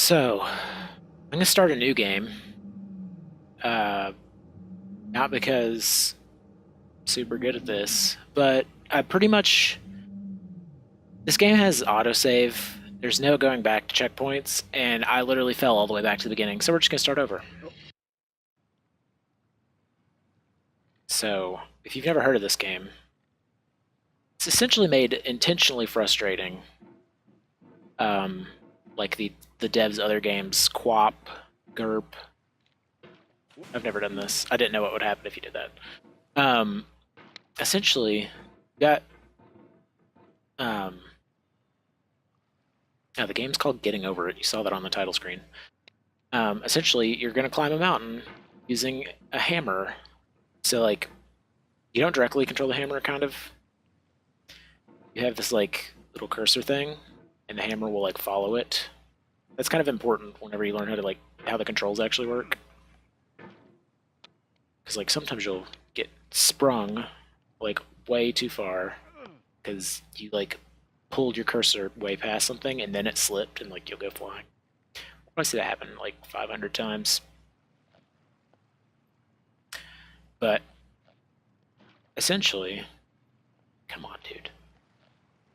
So, I'm gonna start a new game. Uh, Not because I'm super good at this, but I pretty much this game has autosave. There's no going back to checkpoints, and I literally fell all the way back to the beginning. So we're just gonna start over. So, if you've never heard of this game, it's essentially made intentionally frustrating. Um, like the devs' other games, QWOP, GURP. I've never done this. I didn't know what would happen if you did that. Essentially, you got the game's called Getting Over It. You saw that on the title screen. Essentially, you're gonna climb a mountain using a hammer. So like, you don't directly control the hammer. Kind of, you have this like little cursor thing, and the hammer will like follow it. That's kind of important whenever you learn how to like how the controls actually work. Because like sometimes you'll get sprung like way too far because you like pulled your cursor way past something and then it slipped and like you'll go flying. I see that happen like 500 times. But essentially, come on, dude.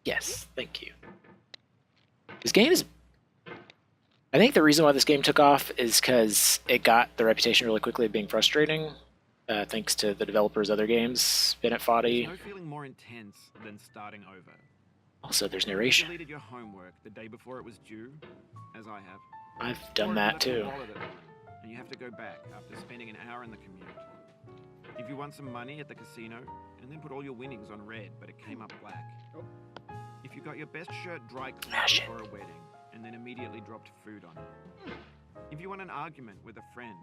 Yes, thank you. This game is. I think the reason why this game took off is because it got the reputation really quickly of being frustrating. Thanks to the developers' other games, Bennett Foddy. There's no feeling more intense than starting over. Also, there's narration. You deleted your homework the day before it was due, as I have. I've done that too. And you have to go back after spending an hour in the commute. If you won some money at the casino, and then put all your winnings on red, but it came up black. If you got your best shirt dry cleaned for a wedding, and then immediately dropped food on it. If you won an argument with a friend,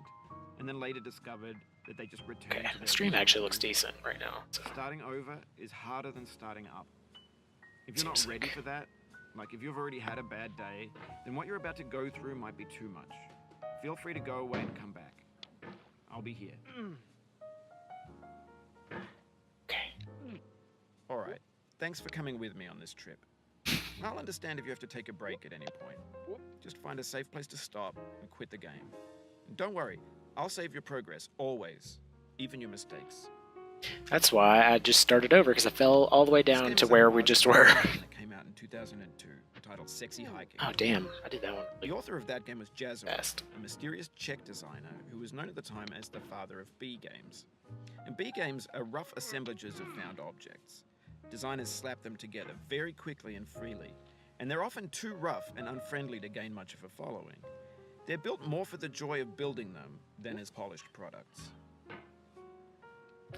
and then later discovered that they just returned to the their stream actually looks decent right now. So. Starting over is harder than starting up. If you're not ready for that, like if you've already had a bad day, then what you're about to go through might be too much. Feel free to go away and come back. I'll be here. Okay. All right. Thanks for coming with me on this trip. I'll understand if you have to take a break at any point. Just find a safe place to stop and quit the game. And don't worry, I'll save your progress, always. Even your mistakes. That's why I just started over, because I fell all the way down to where we just were. That came out in 2002, titled Sexy Hiking. Oh damn, I did that one. The author of that game was Jazzo, Fast. a mysterious Czech designer who was known at the time as the father of B games. And B games are rough assemblages of found objects. Designers slap them together very quickly and freely, and they're often too rough and unfriendly to gain much of a following. They're built more for the joy of building them than as polished products.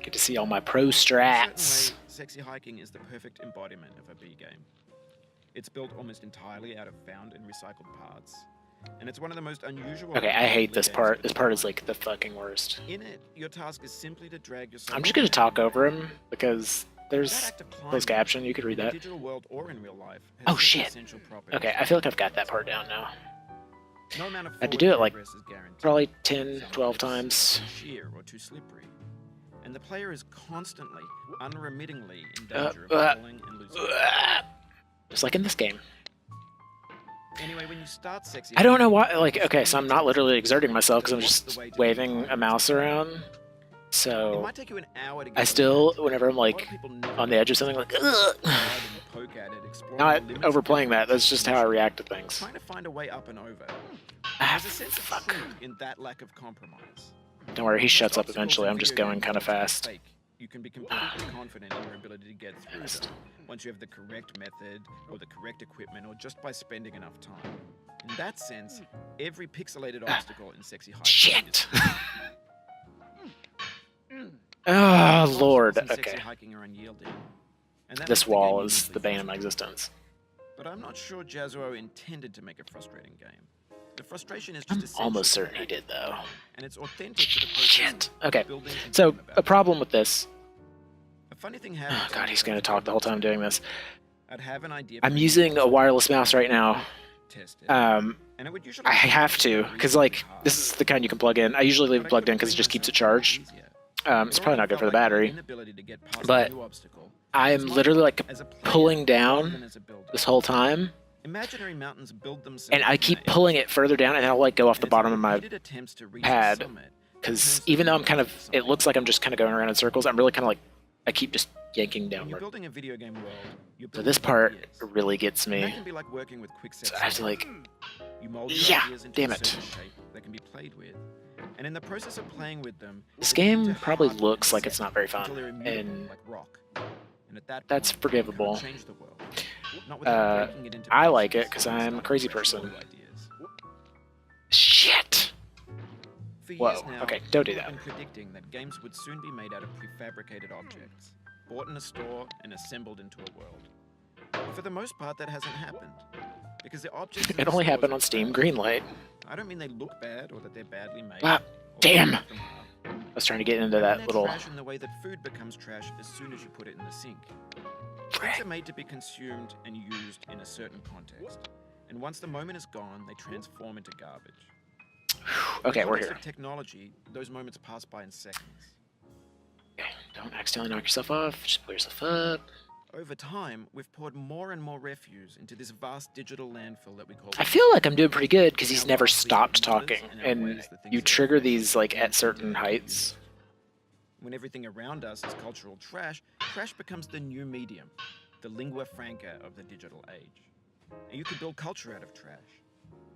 Get to see all my pro strats. Certainly, Sexy Hiking is the perfect embodiment of a B game. It's built almost entirely out of found and recycled parts, and it's one of the most unusual. Okay, I hate this part. This part is like the fucking worst. In it, your task is simply to drag yourself. I'm just gonna talk over him because there's closed caption. You could read that. Digital world or in real life, Oh shit. Okay, I feel like I've got that part down now. No amount of I had to do it like progress is guaranteed. probably 10, 12 times. Sheer or too slippery, and the player is constantly, unremittingly in danger of falling and losing. Just like in this game. Anyway, when you start Sexy, I don't know why. Like, okay, so I'm not literally exerting myself because I'm just waving a mouse around. it So might take you an hour to get I still, whenever I'm like on the edge of something, like, ugh. Not overplaying that. That's just how I react to things. Trying to find a way up and over. Ah, There's a sense of fuck. truth in that lack of compromise. Don't worry, he shuts up Most eventually. I'm just obstacles in going video kind of games are fast. fake. You can be completely confident in your ability to get through them once you have the correct method or the correct equipment or just by spending enough time. In that sense, every pixelated obstacle in Sexy Hiking Shit. is Oh, Lord. Obstacles in Sexy Okay. Hiking are unyielding. And that This makes the game wall is uniquely the bane of my frustrating. existence. But I'm not sure Jazzo intended to make a frustrating game. The frustration is I'm just essential almost to certain the he did, though. and it's authentic to the process Shit. of Okay. building and So, thinking a about problem with this. it. A funny thing Oh, happened. God, he's going to talk the whole time doing this. I'd have an idea. I'm using a wireless mouse right now. Test it. And it would usually I have to, because, like, this is the kind you can plug in. I usually leave it plugged in because it just keeps it charged. It's probably not good for the battery. But I'm literally, like, pulling down this whole time, Imaginary mountains build themselves. And I in keep that pulling area. it further down, and then I'll like go off And the it's in bottom of my repeated attempts to reach the pad, summit that because turns the even though I'm kind of, mountain into it something looks like I'm just kind of going around in circles, I'm really kind of like, I keep just yanking When you're downward. building a video game world, you're So building this with part ideas. really gets And that me. can be like working with quickset. So I have to like, You mold your yeah, ideas into damn a it. certain shape that can be played with. And in the process of playing with them, This they begin game to probably harden looks and like it's set not very fun, until they're immutable, and like rock. And at that that's point, forgivable. You can't change the world. Not without breaking it into I like it pieces because and I'm a starting crazy fresh with person. new ideas. Shit! For Whoa, years now, okay, don't do people that. have been predicting that games would soon be made out of prefabricated objects, bought in a store and assembled into a world. But for the most part, that hasn't happened. Because the objects in It the only stores happened are on Steam trash. Greenlight. I don't mean they look bad or that they're badly made. Ah, or damn! that they make them hard. I was trying to get into I mean that they're little... trash in the way that food becomes trash as soon as you put it in the sink. Things are made to be consumed and used in a certain context. And once the moment is gone, they transform into garbage. Okay, In the we're context here. of technology, those moments pass by in seconds. Okay, don't accidentally knock yourself off, just pull yourself up. Over time, we've poured more and more refuse into this vast digital landfill that we call. I feel like I'm doing pretty good because he's never stopped talking, and you trigger these like at certain heights. When everything around us is cultural trash, trash becomes the new medium, the lingua franca of the digital age. And you can build culture out of trash,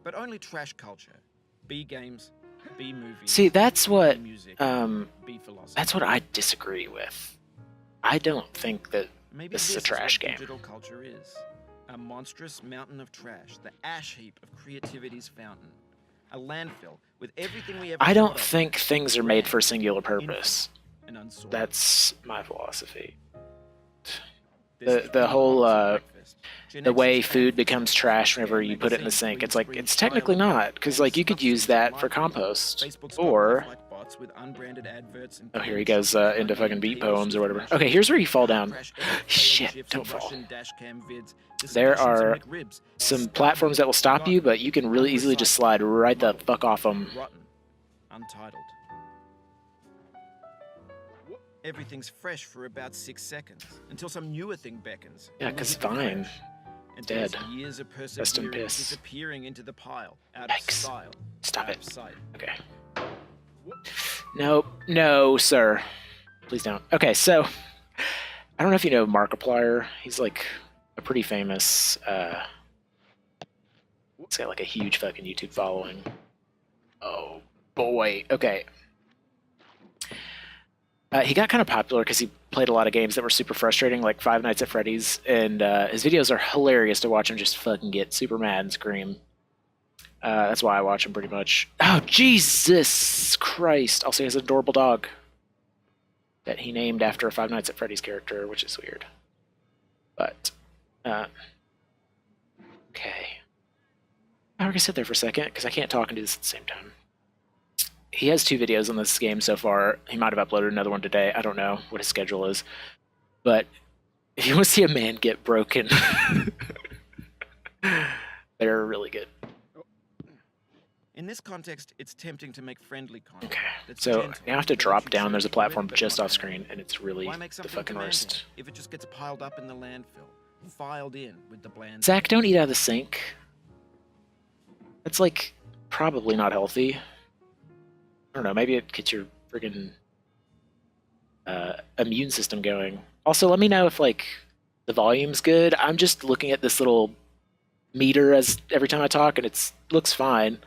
but only trash culture. B games, B movies. See, that's what B music, B philosophy. that's what I disagree with. I don't think that Maybe this is a what trash game. Digital culture is a monstrous mountain of trash, the ash heap of creativity's fountain, a landfill with everything we ever. I don't thought of, think things are made for a singular purpose. and unsorted. That's my philosophy. This is the whole breakfast. the way Genexus food fan becomes fiction, trash whenever you put it in the magazine, sink. green It's like screen, it's technically style, not, because like you could use that for compost. Facebook's Or got lifelike bots with unbranded adverts and oh, here he pins, goes into fucking beat tables poems or whatever. from Okay, here's where you fall down. crash edit, failed Shit, GIFs don't and fall. Russian dashcam vids, There discussions of are McRibs, some stuff platforms that will stop you, but you can really easily just slide right the fuck off them. rotten, untitled. Everything's fresh for about 6 seconds until some newer thing beckons. Yeah, and we 'cause hit refresh. Vine And dead. there's years of Rest in perseverance piss. disappearing into the pile, out Yikes. of style, Stop out it. of sight. Okay. Nope. No, sir. Please don't. Okay, so I don't know if you know Markiplier. He's like a pretty famous he's got like a huge fucking YouTube following. Oh boy. Okay. He got kind of popular because he played a lot of games that were super frustrating, like Five Nights at Freddy's, and his videos are hilarious to watch him just fucking get super mad and scream. That's why I watch him pretty much. Oh, Jesus Christ. Also, he has an adorable dog that he named after a Five Nights at Freddy's character, which is weird. But, okay. I'm gonna sit there for a second, because I can't talk and do this at the same time. He has 2 videos on this game so far. He might have uploaded another one today. I don't know what his schedule is. But if you want to see a man get broken, they're really good. In this context, it's tempting to make friendly content. Okay, that's so gentle, now I have to that drop you down. There's a choose platform to read, just but off not screen, and it's really Why make the something fucking demanding worst. if it just gets piled up in the landfill, filed in with the bland. Zach, don't eat out of the sink. That's like probably not healthy. I don't know. Maybe it gets your friggin' immune system going. Also, let me know if like the volume's good. I'm just looking at this little meter as every time I talk, and it looks fine.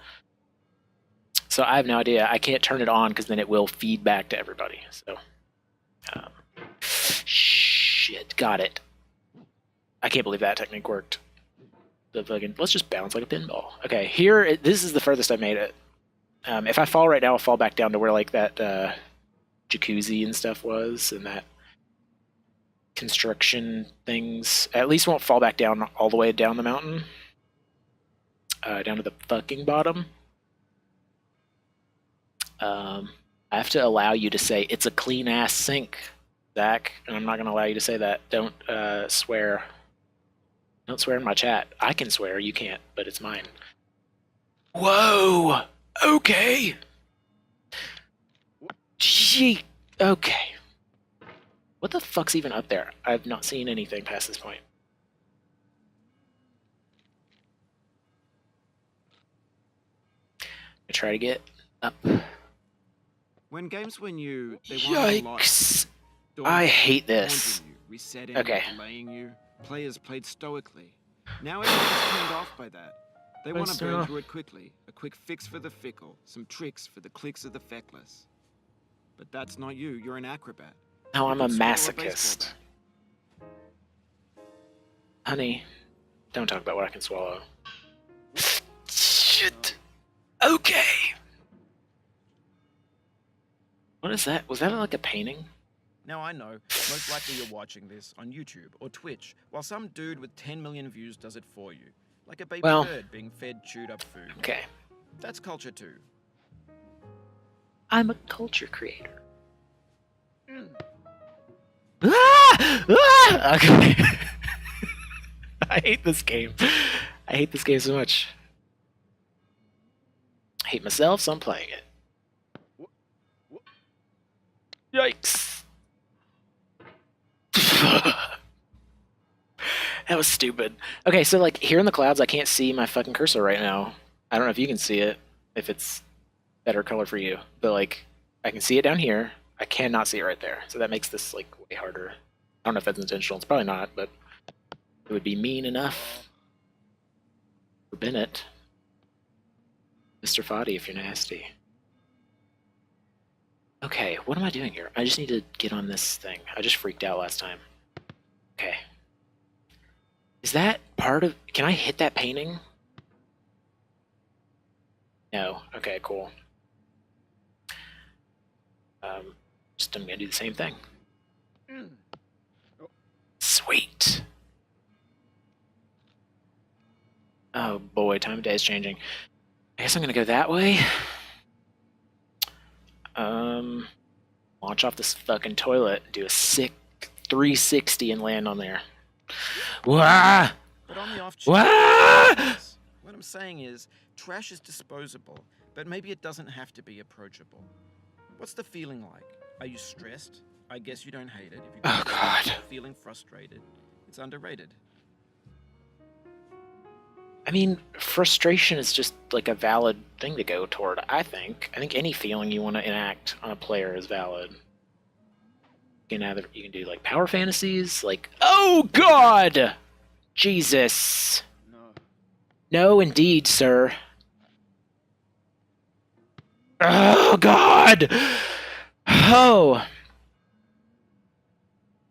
So I have no idea. I can't turn it on because then it will feed back to everybody. So, shit, got it. I can't believe that technique worked. The fucking let's just bounce like a pinball. Okay, here this is the furthest I made it. If I fall right now, I'll fall back down to where like that jacuzzi and stuff was, and that construction things. I at least won't fall back down all the way down the mountain, down to the fucking bottom. I have to allow you to say it's a clean ass sink, Zach, and I'm not gonna allow you to say that. Don't swear. Don't swear in my chat. I can swear, you can't, but it's mine. Whoa! Okay! Gee, okay. What the fuck's even up there? I've not seen anything past this point. I try to get up. When games were new, they wanted a lot. Yikes! Daunting, I hate this. haunting you, resetting, Okay. delaying you. Players played stoically. Now everyone's turned off by that. They want to burn through it quickly. A quick fix for the fickle. Some tricks for the clicks of the feckless. But that's not you. You're an acrobat. No, You I'm a could swallow masochist. baseball bat. Honey, don't talk about what I can swallow. Shit. Okay. What is that? Was that like a painting? Now I know, most likely you're watching this on YouTube or Twitch, while some dude with 10 million views does it for you. Like a baby bird being fed chewed up food. Okay. That's culture too. I'm a culture creator. Ah! Ah! Okay. I hate this game. I hate this game so much. I hate myself, so I'm playing it. Yikes. That was stupid. Okay, so like here in the clouds, I can't see my fucking cursor right now. I don't know if you can see it, if it's better color for you, but like I can see it down here. I cannot see it right there, so that makes this like way harder. I don't know if that's intentional. It's probably not, but it would be mean enough for Bennett. Mr. Foddy, if you're nasty. Okay, what am I doing here? I just need to get on this thing. I just freaked out last time. Okay. Is that part of... Can I hit that painting? No. Okay, cool. Just I'm gonna do the same thing. Sweet. Oh boy, time of day is changing. I guess I'm gonna go that way. Launch off this fucking toilet, do a sick 360 and land on there. Wah! But on the off chance, Wah! what I'm saying is, trash is disposable, but maybe it doesn't have to be approachable. What's the feeling like? Are you stressed? I guess you don't hate it. If you Oh god. feeling frustrated, it's underrated. I mean, frustration is just like a valid thing to go toward, I think. I think any feeling you want to enact on a player is valid. You can do like power fantasies, like, oh god! Jesus. No, indeed, sir. Oh god! Oh!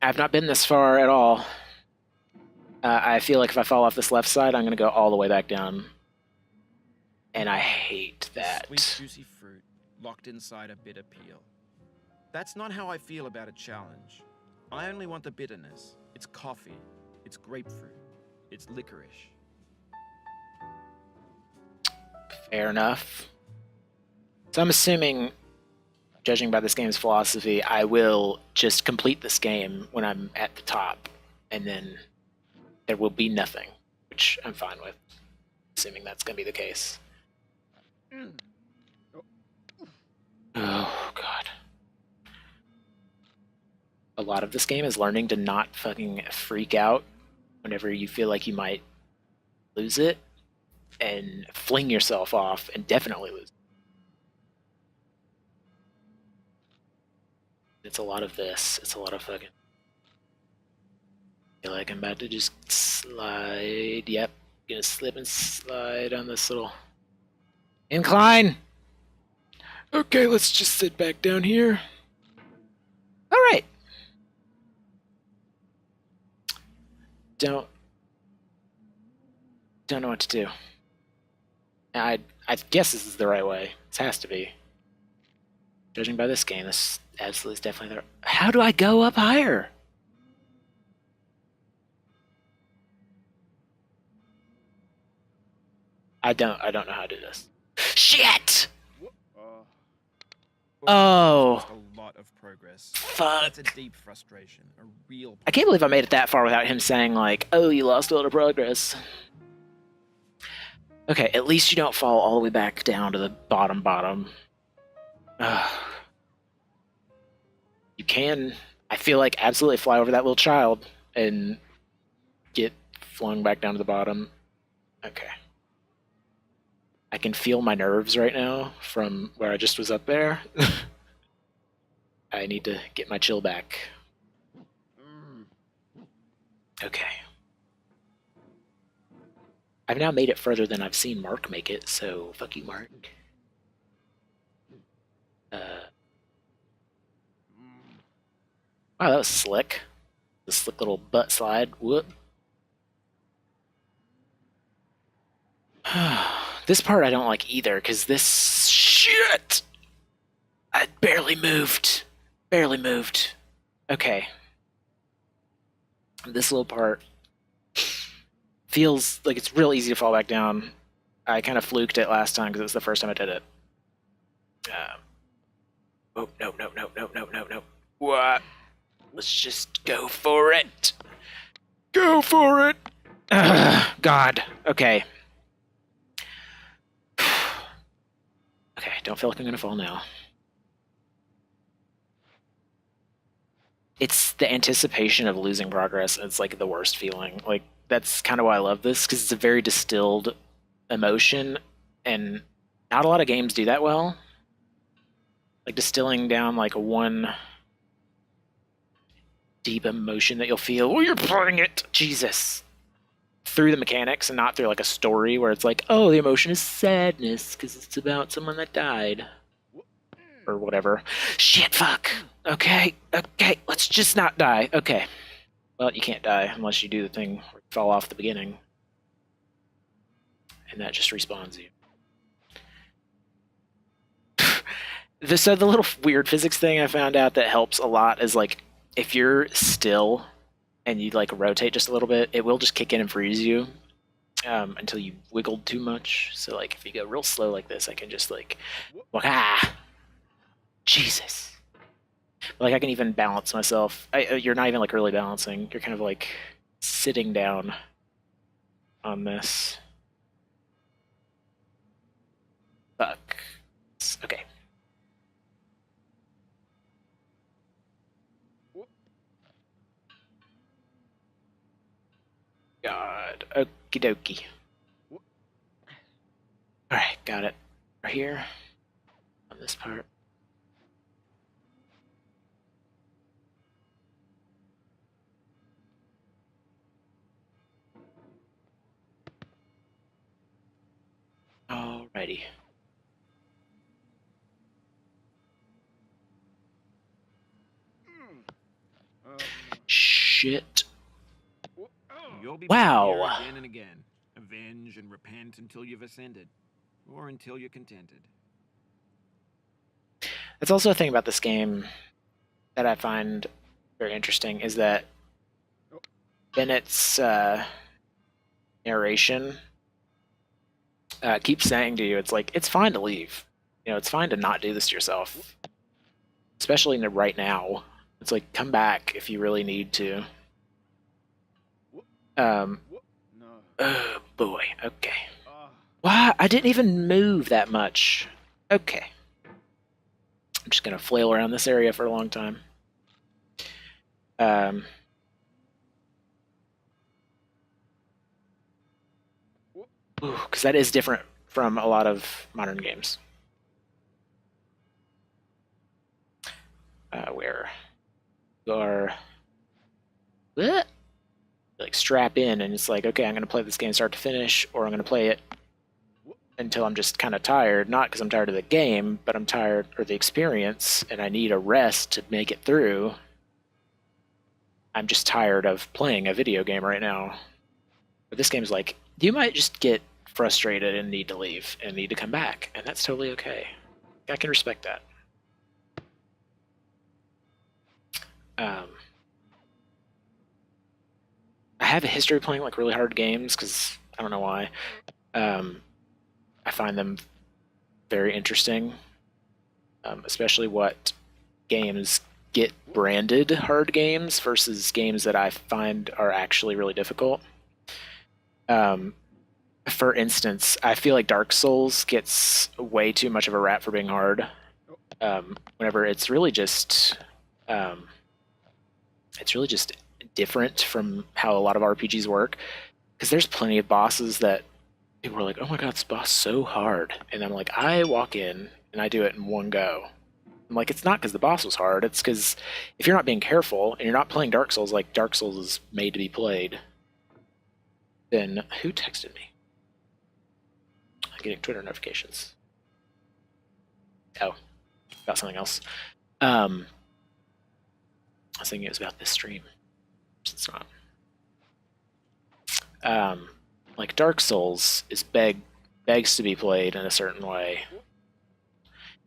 I've not been this far at all. I feel like if I fall off this left side, I'm going to go all the way back down. And I hate that. Sweet, juicy fruit locked inside a bitter peel. That's not how I feel about a challenge. I only want the bitterness. It's coffee. It's grapefruit. It's licorice. Fair enough. So I'm assuming, judging by this game's philosophy, I will just complete this game when I'm at the top. And then there will be nothing, which I'm fine with, assuming that's going to be the case. Oh, God. A lot of this game is learning to not fucking freak out whenever you feel like you might lose it, and fling yourself off and definitely lose. It's a lot of this. It's a lot of fucking... I feel like I'm about to just slide. Yep. Gonna slip and slide on this little incline. Okay, let's just sit back down here. Alright. Don't know what to do. I guess this is the right way. This has to be. Judging by this game, this absolutely is definitely the... How do I go up higher? I don't know how to do this. Shit! Oh. A lot of progress. Fuck. That's a deep frustration. A real... I can't believe I made it that far without him saying, like, oh, you lost a lot of progress. Okay, at least you don't fall all the way back down to the bottom. You can, I feel like, absolutely fly over that little child and get flung back down to the bottom. Okay. I I can feel my nerves right now from where I just was up there. I need to get my chill back. Okay. I've now made it further than I've seen Mark make it, so fuck you, Mark. Wow, that was slick. The slick little butt slide. Whoop. This part I don't like either, because this shit! I barely moved. Barely moved. Okay. This little part feels like it's real easy to fall back down. I kind of fluked it last time because it was the first time I did it. Oh, no, no, no, no, no, no, no. What? Let's just go for it. Go for it! God. Okay. Okay, don't feel like I'm gonna fall now. It's the anticipation of losing progress. It's like the worst feeling. Like, that's kind of why I love this, because it's a very distilled emotion, and not a lot of games do that well. Like distilling down like one deep emotion that you'll feel while you're playing it. Jesus. Through the mechanics and not through like a story where it's like, oh, the emotion is sadness because it's about someone that died. Or whatever. Shit, fuck. Okay, okay, let's just not die. Okay. Well, you can't die unless you do the thing where you fall off the beginning. And that just respawns you. So the little weird physics thing I found out that helps a lot is like, if you're still and you like rotate just a little bit, it will just kick in and freeze you until you wiggled too much. So like if you go real slow like this, I can just like Jesus. Like I can even balance myself. You're not even like really balancing. You're kind of like sitting down on this. Fuck. Okay. God. Okie dokie. Alright, got it. Right here. On this part. Alrighty. Shit. You'll be Wow. back here again and again. Avenge and repent until you've ascended. Or until you're contented. That's also a thing about this game that I find very interesting is that Bennett's narration keeps saying to you, it's like, it's fine to leave. You know, it's fine to not do this to yourself. Especially in the right now. It's like, come back if you really need to. Oh boy, okay. Wow, I didn't even move that much. Okay. I'm just gonna flail around this area for a long time. Because that is different from a lot of modern games. Where you are like strap in and it's like, okay, I'm going to play this game start to finish, or I'm going to play it until I'm just kind of tired, not because I'm tired of the game, but I'm tired or the experience and I need a rest to make it through. I'm just tired of playing a video game right now. But this game's like, you might just get frustrated and need to leave and need to come back, and that's totally okay. I can respect that. I have a history of playing like really hard games because I don't know why. I find them very interesting, especially what games get branded hard games versus games that I find are actually really difficult. For instance, I feel like Dark Souls gets way too much of a rap for being hard. Whenever it's really just different from how a lot of RPGs work. Because there's plenty of bosses that people are like, "Oh my god, this boss is so hard," and I'm like, I walk in and I do it in one go. I'm like, it's not because the boss was hard. It's because if you're not being careful and you're not playing Dark Souls like Dark Souls is made to be played, then who texted me? I'm getting Twitter notifications. Oh, about something else. I was thinking it was about this stream. It's not. Like Dark Souls is begs to be played in a certain way,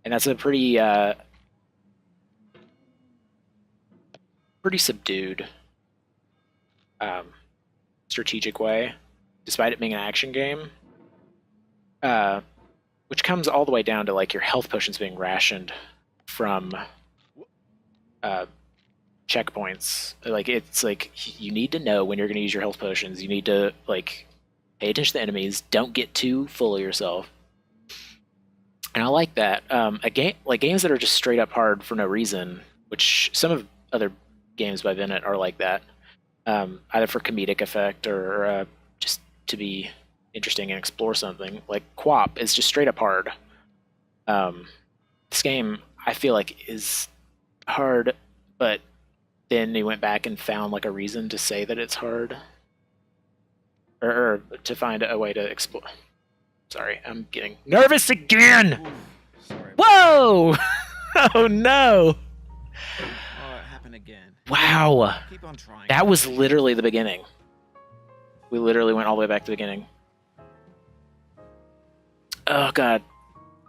and that's a pretty subdued, um, strategic way, despite it being an action game. Uh, which comes all the way down to like your health potions being rationed from uh, checkpoints. Like it's like you need to know when you're going to use your health potions. You need to like pay attention to enemies. Don't get too full of yourself. And I like that. A game like games that are just straight up hard for no reason, which some of other games by Bennett are like that, either for comedic effect or just to be interesting and explore something. Like QWOP is just straight up hard. This game I feel like is hard, but then he went back and found like a reason to say that it's hard, or to find a way to explore. Sorry, I'm getting nervous again. Ooh, sorry. Whoa! Oh no! Oh, it happened again. Wow, Keep on trying. that was literally the beginning. We literally went all the way back to the beginning. Oh god.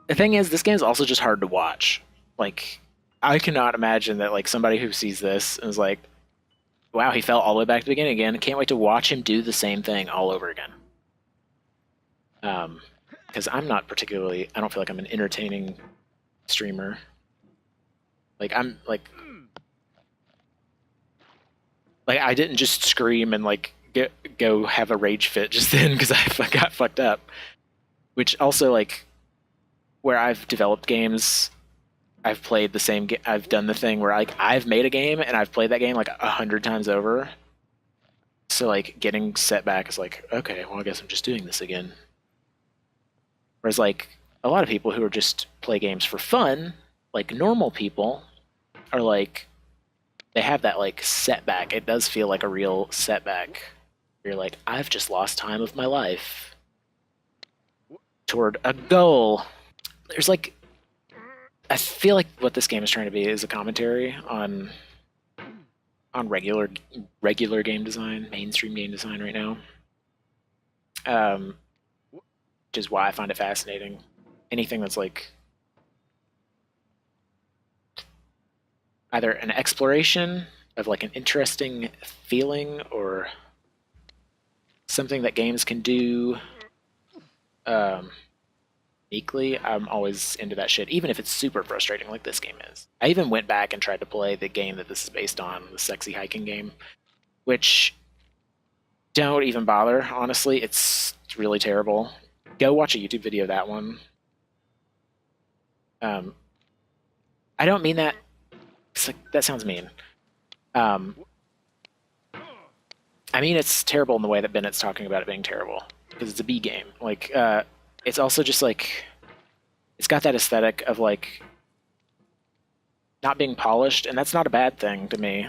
The thing is, this game is also just hard to watch. Like, I cannot imagine that like somebody who sees this and is like, "Wow, he fell all the way back to the beginning again." Can't wait to watch him do the same thing all over again. Because I'm not particularly. I don't feel like I'm an entertaining streamer. Like I'm like I didn't just scream and like go have a rage fit just then because I got fucked up. Which also like where I've developed games, I've played the same game. I've done the thing where like I've made a game and I've played that game like 100 times over. So like getting set back is like, okay, well I guess I'm just doing this again. Whereas like a lot of people who are just play games for fun, like normal people, are like they have that like setback. It does feel like a real setback. You're like, I've just lost time of my life toward a goal. There's like I feel like what this game is trying to be is a commentary on regular game design, mainstream game design right now. Which is why I find it fascinating. Anything that's like either an exploration of like an interesting feeling or something that games can do uniquely, I'm always into that shit, even if it's super frustrating like this game is. I even went back and tried to play the game that this is based on, the sexy hiking game, which don't even bother, honestly. It's really terrible. Go watch a YouTube video of that one. I don't mean that. It's like, that sounds mean. I mean it's terrible in the way that Bennett's talking about it being terrible because it's a B game. Like, it's also just like it's got that aesthetic of like not being polished, and that's not a bad thing to me.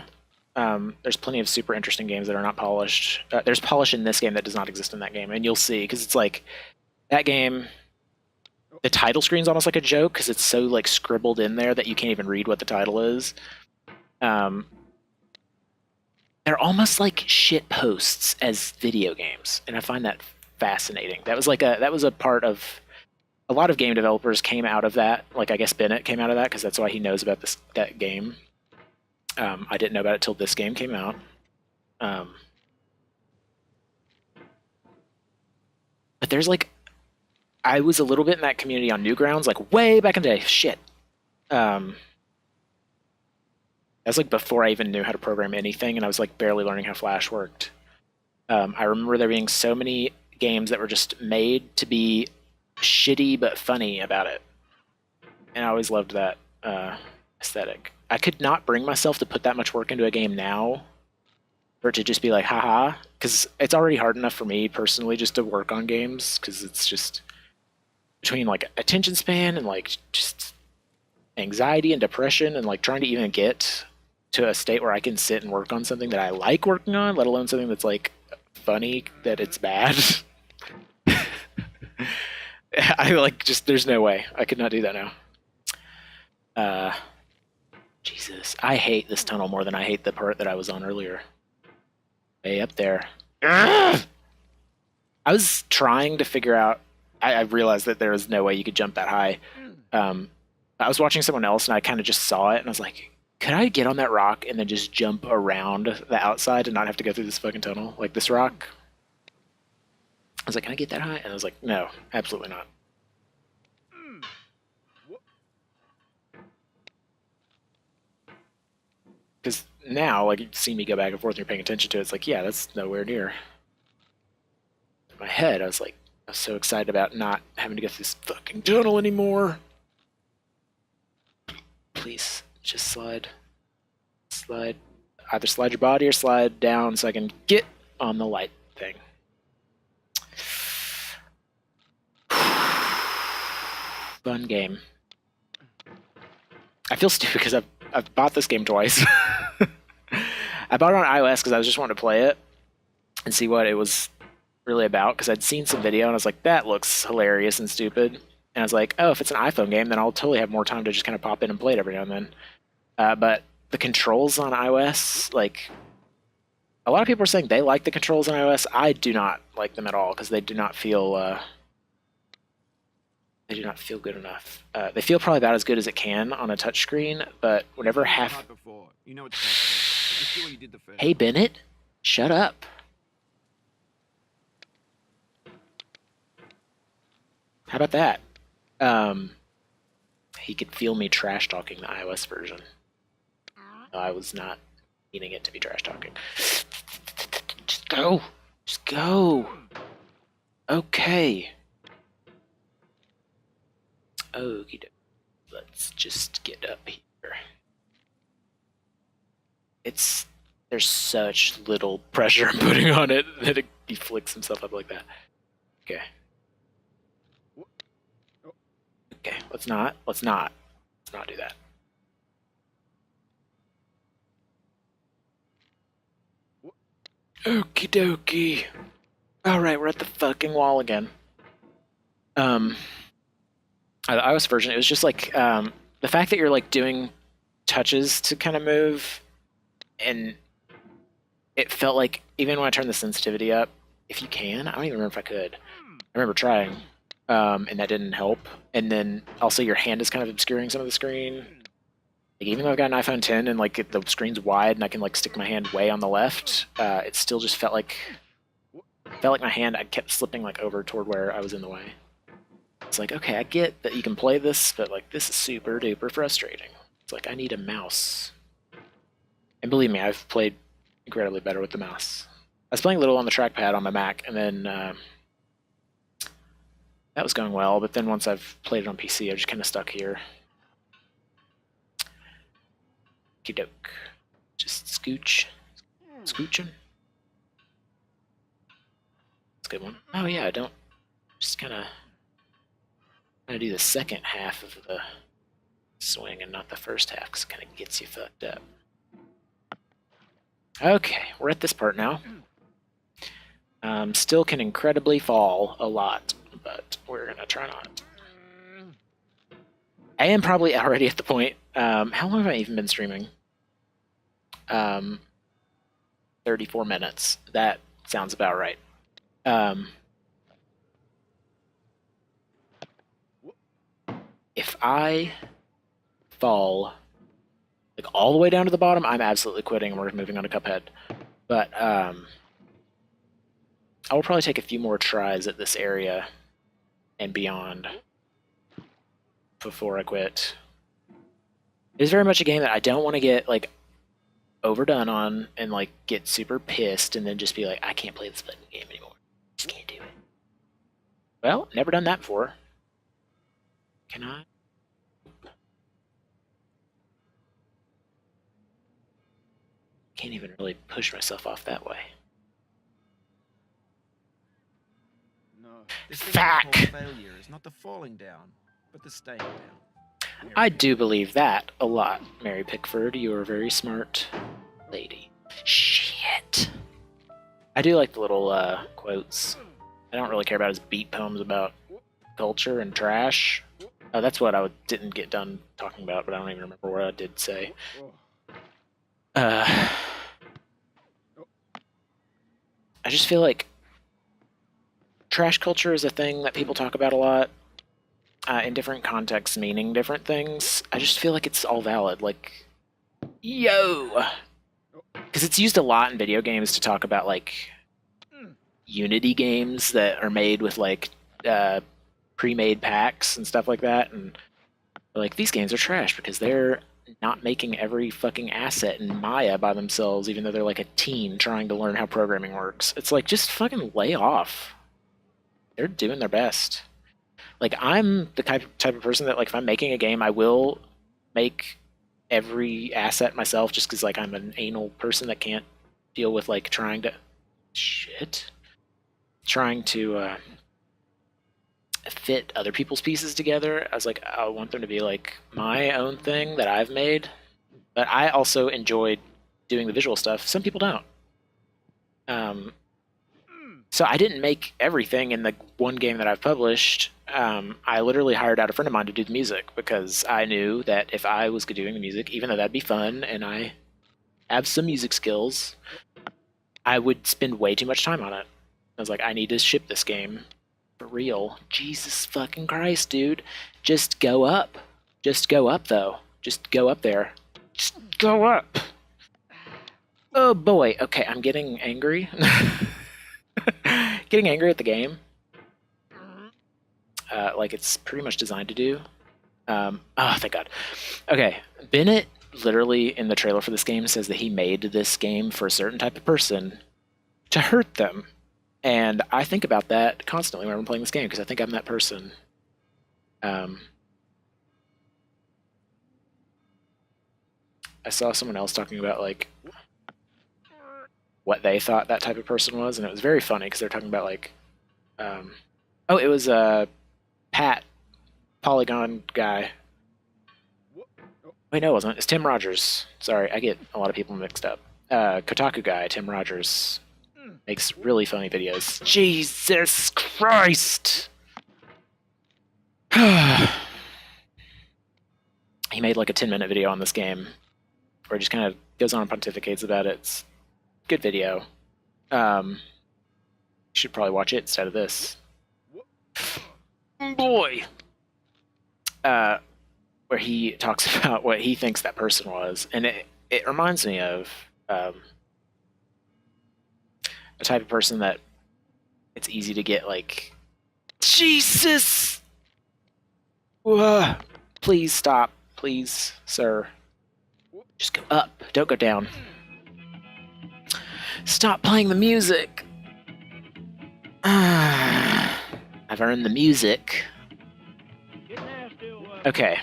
There's plenty of super interesting games that are not polished. There's polish in this game that does not exist in that game, and you'll see because it's like that game. The title screen's almost like a joke because it's so like scribbled in there that you can't even read what the title is. They're almost like shit posts as video games, and I find that fascinating. That was a part of a lot of game developers came out of that. Like I guess Bennett came out of that because that's why he knows about that game. I didn't know about it till this game came out. But there's like I was a little bit in that community on Newgrounds, like way back in the day. Shit. That was like before I even knew how to program anything, and I was like barely learning how Flash worked. I remember there being so many games that were just made to be shitty but funny about it, and I always loved that aesthetic. I could not bring myself to put that much work into a game now for it to just be like, haha, because it's already hard enough for me personally just to work on games, because it's just between like attention span and like just anxiety and depression and like trying to even get to a state where I can sit and work on something that I like working on, let alone something that's like funny that it's bad. I like just there's no way I could not do that now. Jesus, I hate this tunnel more than I hate the part that I was on earlier. Way up there. Ugh! I was trying to figure out. I realized that there was no way you could jump that high. I was watching someone else and I kind of just saw it and I was like, could I get on that rock and then just jump around the outside and not have to go through this fucking tunnel like this rock? I was like, can I get that high? And I was like, no, absolutely not. Because now, like, you see me go back and forth and you're paying attention to it, it's like, yeah, that's nowhere near. In my head, I was like, I was so excited about not having to go through this fucking tunnel anymore. Please, just slide. Slide. Either slide your body or slide down so I can get on the light thing. Fun game. I feel stupid because I've bought this game twice. I bought it on iOS because I was just wanting to play it and see what it was really about, because I'd seen some video and I was like, that looks hilarious and stupid. And I was like, oh, if it's an iPhone game, then I'll totally have more time to just kind of pop in and play it every now and then. But the controls on iOS, like, a lot of people are saying they like the controls on iOS. I do not like them at all because they do not feel good enough. They feel probably about as good as it can on a touchscreen, but whenever half. You know it's possible. Just do what you did the first Hey Bennett, shut up. How about that? He could feel me trash talking the iOS version. No, I was not meaning it to be trash talking. Just go. Just go. Okay. Okie dokie. Let's just get up here. There's such little pressure I'm putting on it that he flicks himself up like that. Okay. Okay, let's not do that. Okie dokie. Alright, we're at the fucking wall again. The iOS version, it was just like, the fact that you're like doing touches to kind of move, and it felt like, even when I turned the sensitivity up, if you can, I don't even remember if I could. I remember trying, and that didn't help. And then also your hand is kind of obscuring some of the screen. Like, even though I've got an iPhone 10 and like the screen's wide and I can like stick my hand way on the left, it still just felt like my hand, I kept slipping like over toward where I was in the way. It's like, okay, I get that you can play this, but like this is super duper frustrating. It's like I need a mouse. And believe me, I've played incredibly better with the mouse. I was playing a little on the trackpad on my Mac, and then that was going well, but then once I've played it on PC, I'm just kind of stuck here. Okey-doke. Just scooch. Scooching. That's a good one. Oh yeah, I don't... Just kind of do the second half of the swing and not the first half, because it kind of gets you fucked up. Okay, we're at this part now. Still can incredibly fall a lot, but we're gonna try not. I am probably already at the point. How long have I even been streaming? 34 minutes. That sounds about right. If I fall like all the way down to the bottom, I'm absolutely quitting and we're moving on to Cuphead. But I will probably take a few more tries at this area and beyond before I quit. It is very much a game that I don't want to get like overdone on and like get super pissed and then just be like, I can't play this fucking game anymore. Just can't do it. Well, never done that before. Can I? can't even really push myself off that way. No. This thing Fuck! called failure is not the falling down, but the staying down. I do believe that a lot, Mary Pickford. You are a very smart lady. Shit. I do like the little quotes. I don't really care about his beat poems about culture and trash. Oh, that's what I didn't get done talking about, but I don't even remember what I did say. I just feel like trash culture is a thing that people talk about a lot in different contexts, meaning different things. I just feel like it's all valid. Like, yo! Because it's used a lot in video games to talk about, like, Unity games that are made with, like, pre-made packs and stuff like that, and like, these games are trash because they're not making every fucking asset in Maya by themselves, even though they're like a teen trying to learn how programming works. It's like, just fucking lay off. They're doing their best. Like, I'm the type of person that, like, if I'm making a game, I will make every asset myself just because, like, I'm an anal person that can't deal with, like, trying to fit other people's pieces together. I was like, I want them to be like my own thing that I've made. But I also enjoyed doing the visual stuff. Some people don't. So I didn't make everything in the one game that I've published. I literally hired out a friend of mine to do the music because I knew that if I was doing the music, even though that'd be fun and I have some music skills, I would spend way too much time on it. I was like, I need to ship this game. For real. Jesus fucking Christ, dude. Just go up. Just go up, though. Just go up there. Just go up. Oh, boy. Okay, I'm getting angry. Getting angry at the game. Like it's pretty much designed to do. Oh, thank God. Okay, Bennett literally in the trailer for this game says that he made this game for a certain type of person to hurt them. And I think about that constantly when I'm playing this game because I think I'm that person. I saw someone else talking about like what they thought that type of person was, and it was very funny because they're talking about like, oh, it was Pat, Polygon guy. Wait, no, it wasn't. It's Tim Rogers. Sorry, I get a lot of people mixed up. Kotaku guy, Tim Rogers, makes really funny videos. Jesus Christ! He made like a 10-minute video on this game where he just kind of goes on and pontificates about it. It's a good video. You should probably watch it instead of this. Boy! Where he talks about what he thinks that person was. And it reminds me of a type of person that it's easy to get like, Jesus! Please stop. Please, sir. Just go up. Don't go down. Stop playing the music. I've earned the music. Okay.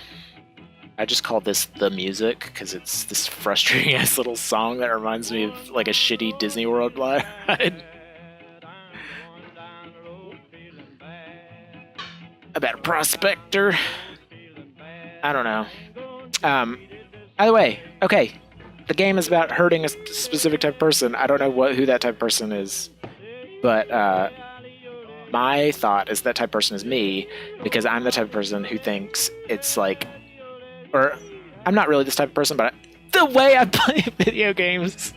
I just called this the music because it's this frustrating ass little song that reminds me of like a shitty Disney World ride. About a prospector. I don't know. Either way, okay. The game is about hurting a specific type of person. I don't know who that type of person is, but my thought is that type of person is me because I'm the type of person who thinks it's like, or I'm not really this type of person, but the way I play video games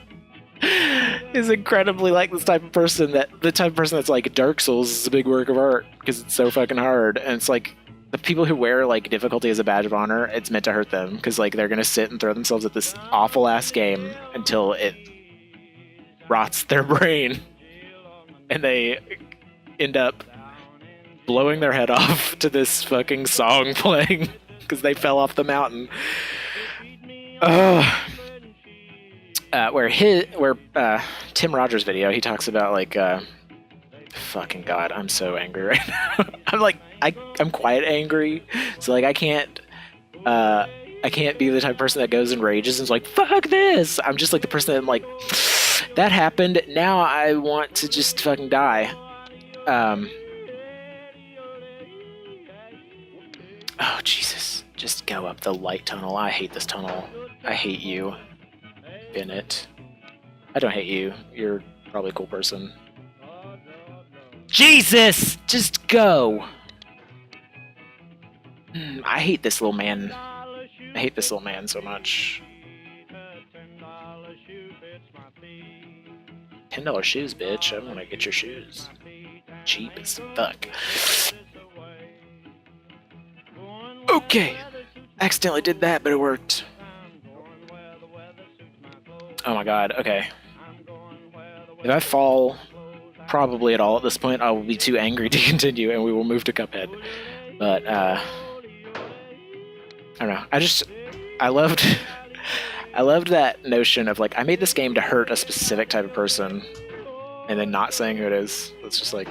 is incredibly like this type of person. That the type of person that's like Dark Souls is a big work of art because it's so fucking hard, and it's like the people who wear like difficulty as a badge of honor, it's meant to hurt them because like they're gonna sit and throw themselves at this awful ass game until it rots their brain and they end up blowing their head off to this fucking song playing because they fell off the mountain. Where Tim Rogers' video, he talks about like fucking God, I'm so angry right now. I'm like I'm quite angry, so like I can't I can't be the type of person that goes and rages and is like, fuck this. I'm just like the person that like, that happened. Now I want to just fucking die. Oh, Jesus. Just go up the light tunnel. I hate this tunnel. I hate you, Bennett. I don't hate you. You're probably a cool person. Jesus! Just go! I hate this little man. I hate this little man so much. $10 shoes, bitch. I want to get your shoes. Cheap as fuck. Okay. Accidentally did that, but it worked. Oh my god, okay. If I fall probably at all at this point, I will be too angry to continue and we will move to Cuphead. But, I don't know. I loved I loved that notion of like I made this game to hurt a specific type of person and then not saying who it is. It's just like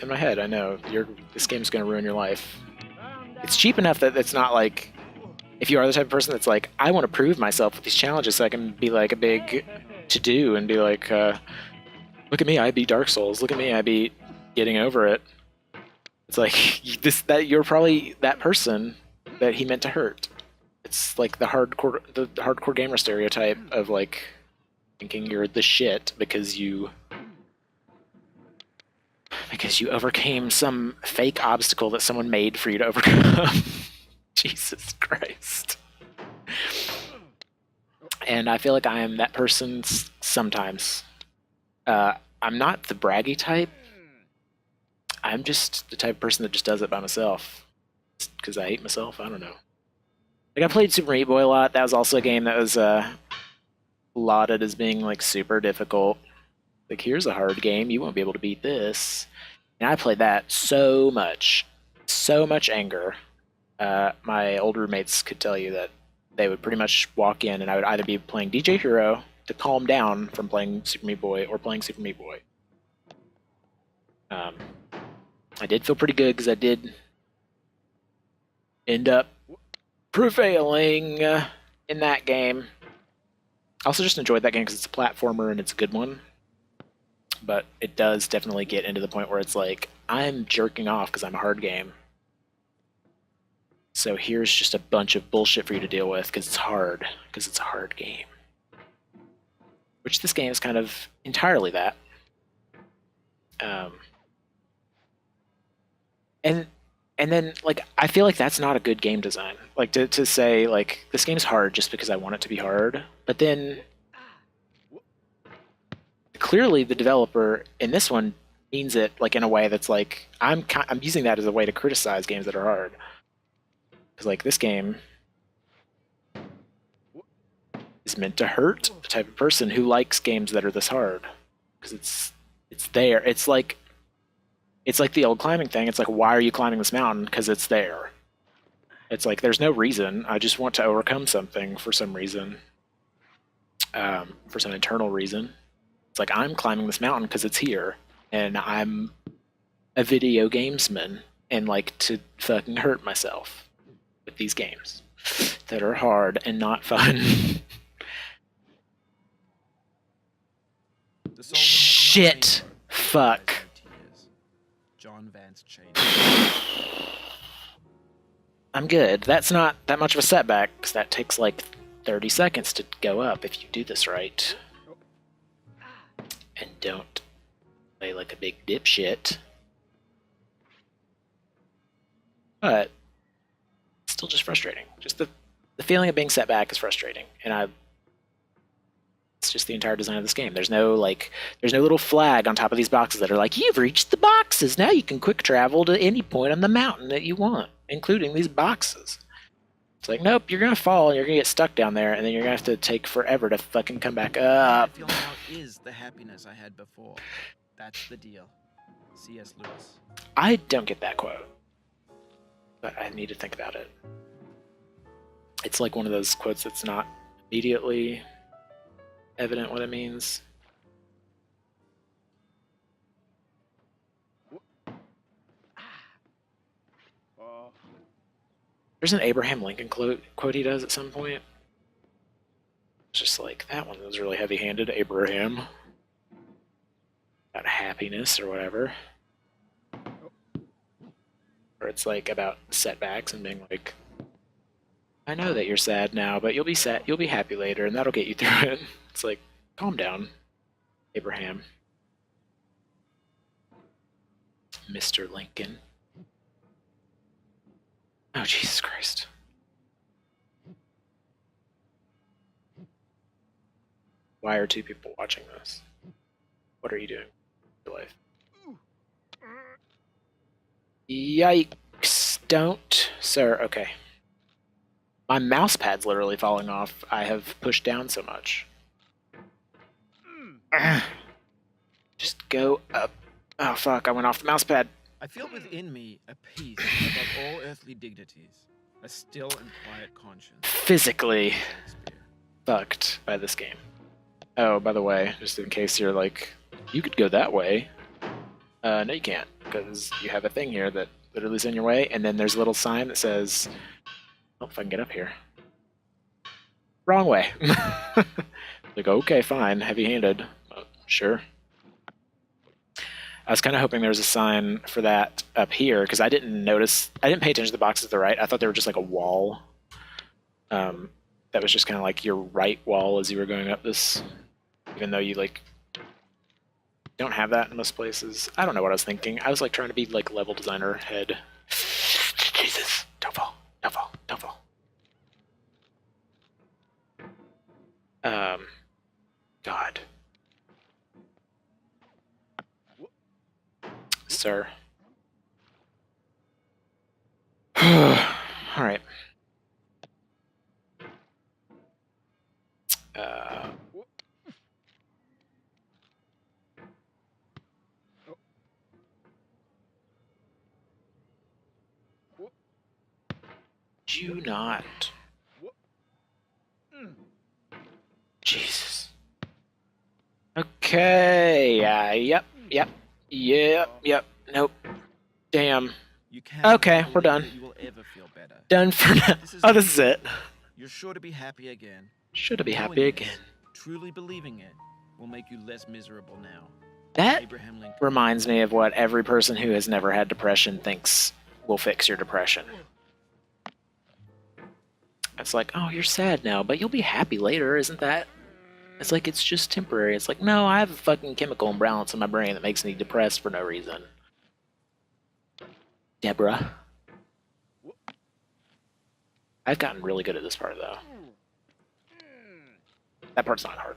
in my head, I know this game's gonna ruin your life. It's cheap enough that it's not like if you are the type of person that's like, I want to prove myself with these challenges so I can be like a big to-do and be like, look at me, I beat Dark Souls. Look at me, I beat Getting Over It. It's like that you're probably that person that he meant to hurt. It's like the hardcore gamer stereotype of like thinking you're the shit because you overcame some fake obstacle that someone made for you to overcome. Jesus Christ. And I feel like I am that person sometimes. I'm not the braggy type. I'm just the type of person that just does it by myself. Because I hate myself. I don't know. Like, I played Super Meat Boy a lot. That was also a game that was lauded as being like super difficult. Like, here's a hard game. You won't be able to beat this. And I played that so much anger. My old roommates could tell you that they would pretty much walk in and I would either be playing DJ Hero to calm down from playing Super Meat Boy or playing Super Meat Boy. I did feel pretty good because I did end up prevailing in that game. I also just enjoyed that game because it's a platformer and it's a good one. But it does definitely get into the point where it's like, I'm jerking off because I'm a hard game. So here's just a bunch of bullshit for you to deal with because it's hard, because it's a hard game. Which this game is kind of entirely that. And then, like, I feel like that's not a good game design. Like, to say, like, this game's hard just because I want it to be hard, but then clearly the developer in this one means it, like, in a way that's like, I'm using that as a way to criticize games that are hard. Because, like, this game is meant to hurt the type of person who likes games that are this hard. Because it's there. It's like the old climbing thing. It's like, why are you climbing this mountain? Because it's there. It's like, there's no reason. I just want to overcome something for some reason. For some internal reason. It's like, I'm climbing this mountain because it's here. And I'm a video gamesman. And like to fucking hurt myself with these games that are hard and not fun. Shit. Fuck. I'm good. That's not that much of a setback, because that takes like 30 seconds to go up if you do this right. And don't play like a big dipshit. But it's still just frustrating. Just the feeling of being set back is frustrating. And it's just the entire design of this game. There's no little flag on top of these boxes that are like, you've reached the boxes. Now you can quick travel to any point on the mountain that you want, including these boxes. It's like, nope, you're gonna fall and you're gonna get stuck down there, and then you're gonna have to take forever to fucking come back up. What I feel now is the happiness I had before. That's the deal. C.S. Lewis. I don't get that quote, but I need to think about it. It's like one of those quotes that's not immediately evident what it means. There's an Abraham Lincoln quote he does at some point. It's just like, that one was really heavy-handed. Abraham. About happiness or whatever. Or it's like about setbacks and being like, I know that you're sad now, but you'll be happy later, and that'll get you through it. It's like, calm down, Abraham. Mr. Lincoln. Oh, Jesus Christ. Why are two people watching this? What are you doing in your life? Yikes. Don't, sir. Okay. My mouse pad's literally falling off. I have pushed down so much. Just go up. Oh, fuck. I went off the mouse pad. I feel within me a peace above all earthly dignities, a still and quiet conscience. Physically Shakespeare. fucked by this game. Oh, by the way, just in case you're like, you could go that way. No, you can't, because you have a thing here that literally is in your way, and then there's a little sign that says, oh, if I can get up here. Wrong way. Like, okay, fine, heavy-handed. Sure. I was kind of hoping there was a sign for that up here, because I didn't pay attention to the boxes to the right. I thought they were just like a wall. That was just kind of like your right wall as you were going up this, even though you like don't have that in most places. I don't know what I was thinking. I was like trying to be like level designer head. Jesus, don't fall, don't fall, don't fall. God. Sir. Alright. You not. Jesus. Okay. Yep. Nope. Damn. You can Okay, we're believe done. that you will ever feel better. Done for now. Oh, this is it. You're sure to be happy again. Should be Knowing happy this, again. Truly believing it will make you less miserable now. That Abraham Lincoln. reminds me of what every person who has never had depression thinks will fix your depression. It's like, oh, you're sad now, but you'll be happy later, isn't that? It's like, it's just temporary. It's like, no, I have a fucking chemical imbalance in my brain that makes me depressed for no reason. Deborah. I've gotten really good at this part, though. That part's not hard.